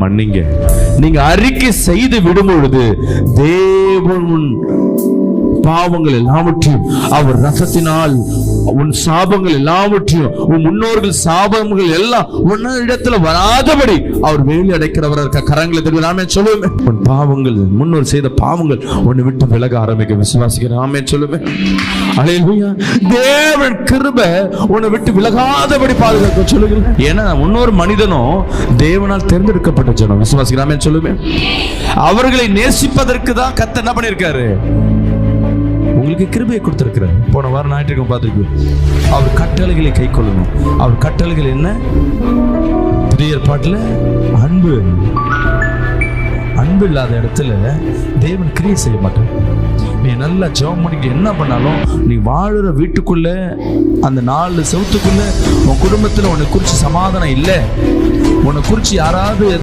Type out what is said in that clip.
மன்னிங்க. நீங்க அறிக்கை செய்து விடும் பொழுது தேவன் பாவங்கள் எல்லாவற்றையும் அவர் ரசத்தினால், உன் சாபங்கள் எல்லாவற்றையும், உன் முன்னோர்கள் சாபங்கள் எல்லாம் உன்ன இடத்துல வராதபடி அவர் வேலி அடைக்கிறவரா இருக்க. கரங்களை தெரியும் நாமே சொல்லுவேன். உன் பாவங்கள், முன்னோர் செய்த பாவங்கள் உன்னை விட்டு விலக ஆரம்பிக்க விசுவாசிக்கிறேன். நாமே சொல்லுவேன். அல்லேலூயா. தேவன் கிருபை உன்னை விட்டு விலகாதபடி பாதுகாக்க சொல்லுகிறேன். ஏன்னா முன்னோர் மனிதனும் தேவனால் தேர்ந்தெடுக்கப்பட்ட ஜனம். விசுவாசிக்கிறேன். நாமே சொல்லுவேன். அவர்களை நேசிப்பதற்கு தான் கர்த்தர் என்ன பண்ணிருக்காரு? உங்களுக்கு கிருபையை கொடுத்திருக்கிறார். போன வாரம் ஞாயிற்றுக்கிழமை பார்த்திருக்கீங்க. அவர் கட்டளைகளை கை கொள்ளணும். அவர் கட்டளைகள் என்ன? புதிய ஏற்பாட்டில் அன்பு. அன்பு இல்லாத இடத்துல தேவன் கிரியை செய்ய மாட்டார். நீ நல்லா ஜெபம் பண்ணிட்டு என்ன பண்ணாலும், நீ வாழுற வீட்டுக்குள்ள அந்த 4 செவுத்துக்குள்ள உன் குடும்பத்துல உன்னை குறிச்சு சமாதானம் இல்லை, உன்னை குறிச்சு யாராவது